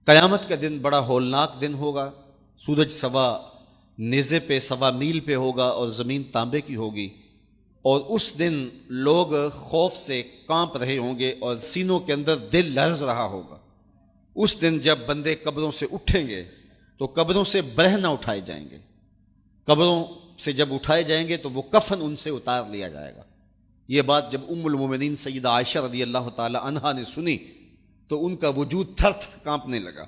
قیامت کا دن بڑا ہولناک دن ہوگا۔ سورج سوا نیزے پہ، سوا میل پہ ہوگا اور زمین تانبے کی ہوگی، اور اس دن لوگ خوف سے کانپ رہے ہوں گے اور سینوں کے اندر دل لرز رہا ہوگا۔ اس دن جب بندے قبروں سے اٹھیں گے تو قبروں سے برہنہ اٹھائے جائیں گے۔ قبروں سے جب اٹھائے جائیں گے تو وہ کفن ان سے اتار لیا جائے گا۔ یہ بات جب ام المومنین سیدہ عائشہ رضی اللہ تعالی عنہا نے سنی تو ان کا وجود تھر تھر کانپنے لگا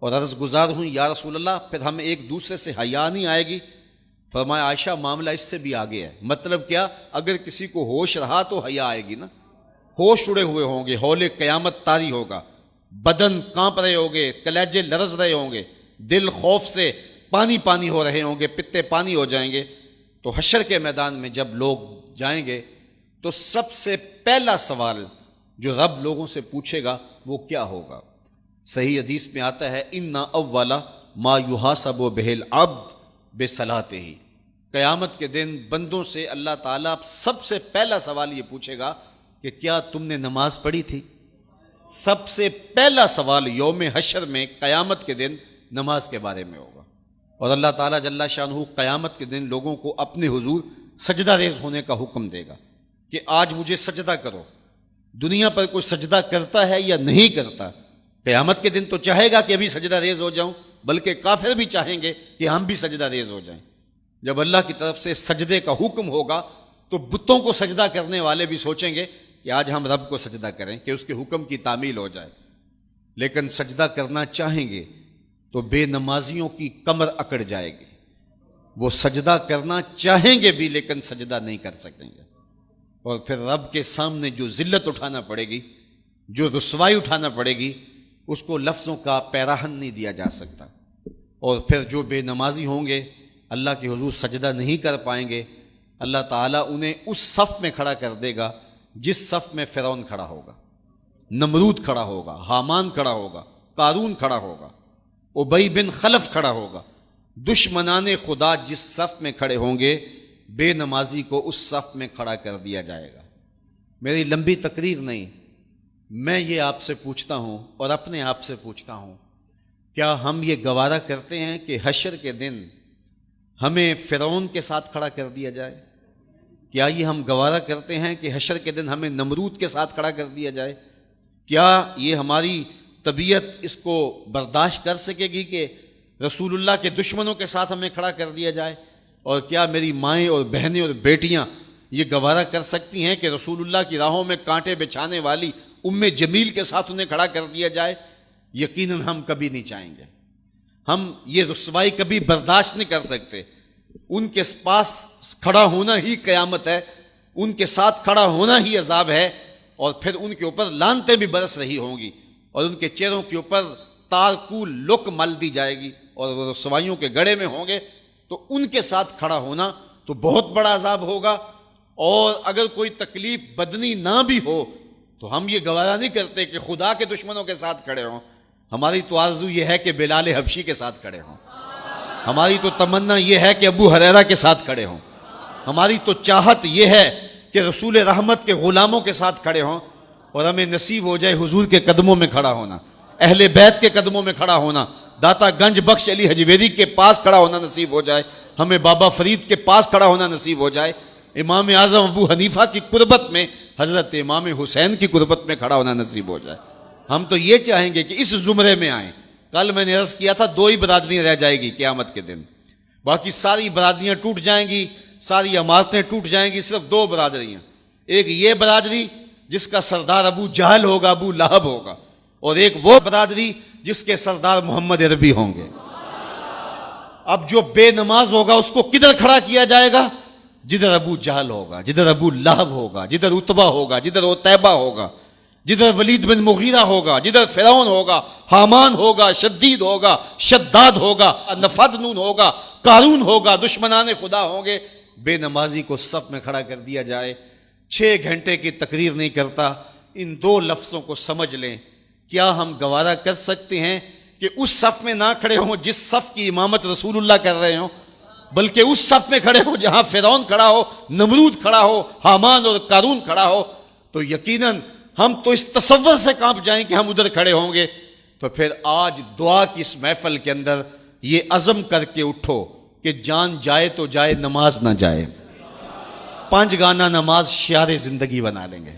اور عرض گزار ہوئی، یا رسول اللہ، پھر ہمیں ایک دوسرے سے حیا نہیں آئے گی؟ فرمایا، عائشہ، معاملہ اس سے بھی آگے ہے۔ مطلب کیا؟ اگر کسی کو ہوش رہا تو حیا آئے گی نا۔ ہوش اڑے ہوئے ہوں گے، ہول قیامت طاری ہوگا، بدن کانپ رہے ہوں گے، کلیجے لرز رہے ہوں گے، دل خوف سے پانی پانی ہو رہے ہوں گے، پتے پانی ہو جائیں گے۔ تو حشر کے میدان میں جب لوگ جائیں گے تو سب سے پہلا سوال جو رب لوگوں سے پوچھے گا وہ کیا ہوگا؟ صحیح حدیث میں آتا ہے، اِنَّ أَوَّلَ مَا يُحَاسَبُ بِهِ الْعَبْدُ بِصَلَاتِهِ۔ قیامت کے دن بندوں سے اللہ تعالیٰ سب سے پہلا سوال یہ پوچھے گا کہ کیا تم نے نماز پڑھی تھی؟ سب سے پہلا سوال یوم حشر میں قیامت کے دن نماز کے بارے میں ہوگا۔ اور اللہ تعالیٰ جل شانہ قیامت کے دن لوگوں کو اپنے حضور سجدہ ریز ہونے کا حکم دے گا کہ آج مجھے سجدہ کرو۔ دنیا پر کوئی سجدہ کرتا ہے یا نہیں کرتا؟ قیامت کے دن تو چاہے گا کہ ابھی سجدہ ریز ہو جاؤں، بلکہ کافر بھی چاہیں گے کہ ہم بھی سجدہ ریز ہو جائیں۔ جب اللہ کی طرف سے سجدے کا حکم ہوگا تو بتوں کو سجدہ کرنے والے بھی سوچیں گے کہ آج ہم رب کو سجدہ کریں کہ اس کے حکم کی تعمیل ہو جائے۔ لیکن سجدہ کرنا چاہیں گے تو بے نمازیوں کی کمر اکڑ جائے گی۔ وہ سجدہ کرنا چاہیں گے بھی لیکن سجدہ نہیں کر سکیں گے، اور پھر رب کے سامنے جو ذلت اٹھانا پڑے گی، جو رسوائی اٹھانا پڑے گی، اس کو لفظوں کا پیراہن نہیں دیا جا سکتا۔ اور پھر جو بے نمازی ہوں گے، اللہ کے حضور سجدہ نہیں کر پائیں گے، اللہ تعالیٰ انہیں اس صف میں کھڑا کر دے گا جس صف میں فرعون کھڑا ہوگا، نمرود کھڑا ہوگا، حامان کھڑا ہوگا، قارون کھڑا ہوگا، ابی بن خلف کھڑا ہوگا۔ دشمنان خدا جس صف میں کھڑے ہوں گے، بے نمازی کو اس صف میں کھڑا کر دیا جائے گا۔ میری لمبی تقریر نہیں، میں یہ آپ سے پوچھتا ہوں اور اپنے آپ سے پوچھتا ہوں، کیا ہم یہ گوارا کرتے ہیں کہ حشر کے دن ہمیں فرعون کے ساتھ کھڑا کر دیا جائے؟ کیا یہ ہم گوارا کرتے ہیں کہ حشر کے دن ہمیں نمرود کے ساتھ کھڑا کر دیا جائے؟ کیا یہ ہماری طبیعت اس کو برداشت کر سکے گی کہ رسول اللہ کے دشمنوں کے ساتھ ہمیں کھڑا کر دیا جائے؟ اور کیا میری مائیں اور بہنیں اور بیٹیاں یہ گوارا کر سکتی ہیں کہ رسول اللہ کی راہوں میں کانٹے بچھانے والی ام جمیل کے ساتھ انہیں کھڑا کر دیا جائے؟ یقیناً ہم کبھی نہیں چاہیں گے۔ ہم یہ رسوائی کبھی برداشت نہیں کر سکتے۔ ان کے پاس کھڑا ہونا ہی قیامت ہے، ان کے ساتھ کھڑا ہونا ہی عذاب ہے، اور پھر ان کے اوپر لعنتیں بھی برس رہی ہوں گی، اور ان کے چہروں کے اوپر تارکو لک مل دی جائے گی، اور وہ رسوائیوں کے گڑھے میں ہوں گے۔ تو ان کے ساتھ کھڑا ہونا تو بہت بڑا عذاب ہوگا۔ اور اگر کوئی تکلیف بدنی نہ بھی ہو تو ہم یہ گوارا نہیں کرتے کہ خدا کے دشمنوں کے ساتھ کھڑے ہوں۔ ہماری تو آرزو یہ ہے کہ بلال حبشی کے ساتھ کھڑے ہوں، ہماری تو تمنا یہ ہے کہ ابو ہریرہ کے ساتھ کھڑے ہوں، ہماری تو چاہت یہ ہے کہ رسول رحمت کے غلاموں کے ساتھ کھڑے ہوں، اور ہمیں نصیب ہو جائے حضور کے قدموں میں کھڑا ہونا، اہل بیت کے قدموں میں کھڑا ہونا، داتا گنج بخش علی حجویری کے پاس کھڑا ہونا نصیب ہو جائے، ہمیں بابا فرید کے پاس کھڑا ہونا نصیب ہو جائے، امام اعظم ابو حنیفہ کی قربت میں، حضرت امام حسین کی قربت میں کھڑا ہونا نصیب ہو جائے۔ ہم تو یہ چاہیں گے کہ اس زمرے میں آئیں۔ کل میں نے عرض کیا تھا 2 ہی برادریاں رہ جائے گی قیامت کے دن، باقی ساری برادریاں ٹوٹ جائیں گی، ساری عمارتیں ٹوٹ جائیں گی، صرف 2 برادریاں۔ ایک یہ برادری جس کا سردار ابو جہل ہوگا، ابو لہب ہوگا، اور ایک وہ برادری جس کے سردار محمد عربی ہوں گے۔ اب جو بے نماز ہوگا اس کو کدھر کھڑا کیا جائے گا؟ جدھر ابو جہل ہوگا، جدھر ابو لہب ہوگا، جدھر عتبہ ہوگا، جدھر عتیبہ ہوگا، جدھر ولید بن مغیرہ ہوگا، جدھر فرعون ہوگا، حامان ہوگا، شدید ہوگا، شداد ہوگا، نفدنون ہوگا، قارون ہوگا، دشمنان خدا ہوں گے۔ بے نمازی کو صف میں کھڑا کر دیا جائے۔ 6 گھنٹے کی تقریر نہیں کرتا، ان 2 لفظوں کو سمجھ لیں۔ کیا ہم گوارا کر سکتے ہیں کہ اس صف میں نہ کھڑے ہوں جس صف کی امامت رسول اللہ کر رہے ہوں، بلکہ اس صف میں کھڑے ہوں جہاں فرعون کھڑا ہو، نمرود کھڑا ہو، حامان اور قارون کھڑا ہو؟ تو یقیناً ہم تو اس تصور سے کانپ جائیں کہ ہم ادھر کھڑے ہوں گے تو پھر آج دعا کی اس محفل کے اندر یہ عزم کر کے اٹھو کہ جان جائے تو جائے، نماز نہ جائے۔ 5 گانا نماز شعار زندگی بنا لیں گے۔